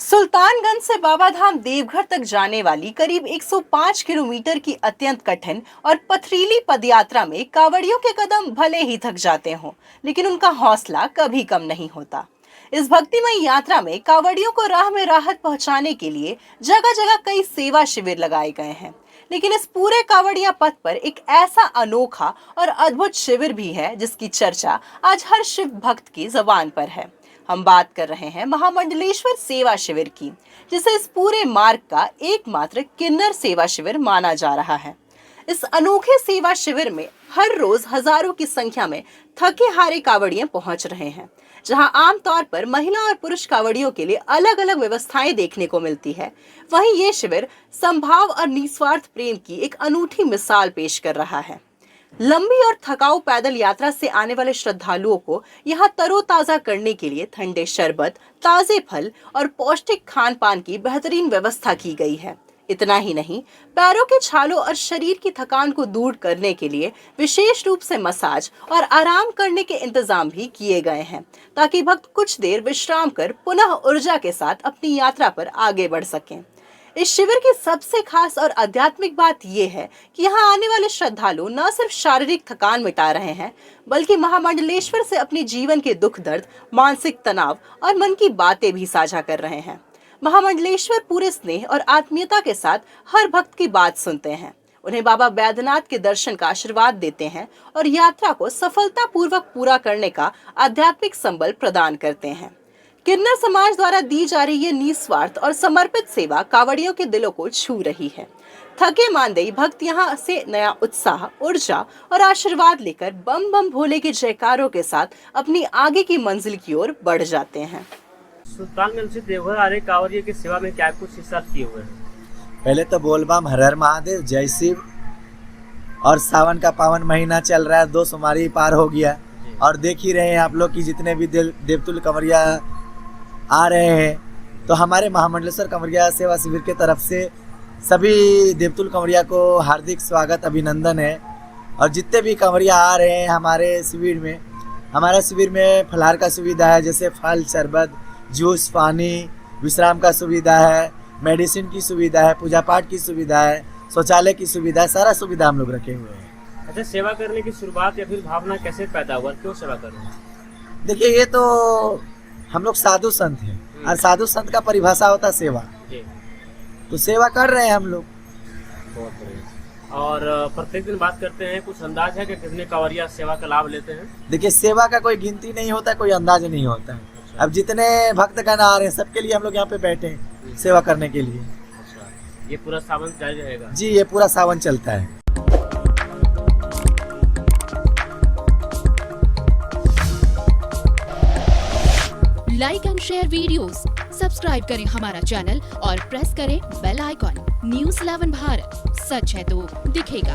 सुल्तानगंज से बाबाधाम देवघर तक जाने वाली करीब 105 किलोमीटर की अत्यंत कठिन और पथरीली पदयात्रा में कांवड़ियों के कदम भले ही थक जाते हों, लेकिन उनका हौसला कभी कम नहीं होता। इस भक्तिमय यात्रा में कांवड़ियों को राह में राहत पहुंचाने के लिए जगह जगह कई सेवा शिविर लगाए गए हैं। लेकिन इस पूरे कांवड़िया पथ पर एक ऐसा अनोखा और अद्भुत शिविर भी है जिसकी चर्चा आज हर शिव भक्त की जुबान पर है। हम बात कर रहे हैं महामंडलेश्वर सेवा शिविर की, जिसे इस पूरे मार्ग का एकमात्र किन्नर सेवा शिविर माना जा रहा है। इस अनोखे सेवा शिविर में हर रोज हजारों की संख्या में थके हारे कांवड़िए पहुंच रहे हैं, जहां आमतौर पर महिला और पुरुष कांवड़ियों के लिए अलग अलग व्यवस्थाएं देखने को मिलती है। वहीं ये शिविर संभाव और निस्वार्थ प्रेम की एक अनूठी मिसाल पेश कर रहा है। लंबी और थकाऊ पैदल यात्रा से आने वाले श्रद्धालुओं को यहाँ तरोताजा करने के लिए ठंडे शरबत, ताजे फल और पौष्टिक खान पान की बेहतरीन व्यवस्था की गई है। इतना ही नहीं, पैरों के छालों और शरीर की थकान को दूर करने के लिए विशेष रूप से मसाज और आराम करने के इंतजाम भी किए गए हैं, ताकि भक्त कुछ देर विश्राम कर पुनः ऊर्जा के साथ अपनी यात्रा पर आगे बढ़ सकें। इस शिविर की सबसे खास और आध्यात्मिक बात यह है कि यहाँ आने वाले श्रद्धालु न सिर्फ शारीरिक थकान मिटा रहे हैं, बल्कि महामंडलेश्वर से अपने जीवन के दुख दर्द, मानसिक तनाव और मन की बातें भी साझा कर रहे हैं। महामंडलेश्वर पूरे स्नेह और आत्मीयता के साथ हर भक्त की बात सुनते हैं, उन्हें बाबा बैद्यनाथ के दर्शन का आशीर्वाद देते हैं और यात्रा को सफलतापूर्वक पूरा करने का आध्यात्मिक संबल प्रदान करते हैं। किन्नर समाज द्वारा दी जा रही ये निस्वार्थ और समर्पित सेवा कांवड़ियों के दिलों को छू रही है। थके मानदेय भक्त यहाँ से नया उत्साह, ऊर्जा और आशीर्वाद लेकर बम बम भोले के जयकारों के साथ अपनी आगे की मंजिल की ओर बढ़ जाते हैं। सुल्तानगंज से देवघर आ रहे कांवड़ियों की सेवा में क्या कुछ हिस्सा किए हुए हैं? पहले तो बोलबम हर हर महादेव, जय शिव। और सावन का पावन महीना चल रहा है, 2 सोमवारी पार हो गया और देख ही रहे हैं आप लोग कि जितने भी देवतुल्य कंवरिया आ रहे हैं, तो हमारे महामंडलेश्वर कंवरिया सेवा शिविर के तरफ से सभी देवतुल्य कंवरिया को हार्दिक स्वागत, अभिनंदन है। और जितने भी कंवरिया आ रहे हैं हमारे शिविर में फलाहार का सुविधा है, जैसे फल, शरबत, जूस, पानी, विश्राम का सुविधा है, मेडिसिन की सुविधा है, पूजा पाठ की सुविधा है, शौचालय की सुविधा है, सारा सुविधा हम लोग रखे हुए हैं। अच्छा, सेवा करने की शुरुआत या फिर भावना कैसे पैदा हुआ, क्यों सेवा कर रहे हैं? देखिए, ये तो हम लोग साधु संत हैं और साधु संत का परिभाषा होता है सेवा, तो सेवा कर रहे हैं हम लोग। बहुत बढ़िया। और प्रत्येक दिन बात करते हैं, कुछ अंदाज है कि कितने कांवरिया सेवा का लाभ लेते हैं? देखिए, सेवा का कोई गिनती नहीं होता, कोई अंदाज नहीं होता है। अच्छा। अब जितने भक्तगण आ रहे हैं सबके लिए हम लोग यहाँ पे बैठे हैं सेवा करने के लिए। अच्छा, ये पूरा सावन जारी रहेगा? जी, ये पूरा सावन चलता है। Like and share videos, subscribe करें हमारा चैनल और प्रेस करें बेल आइकॉन। न्यूज़ 11 भारत, सच है तो दिखेगा।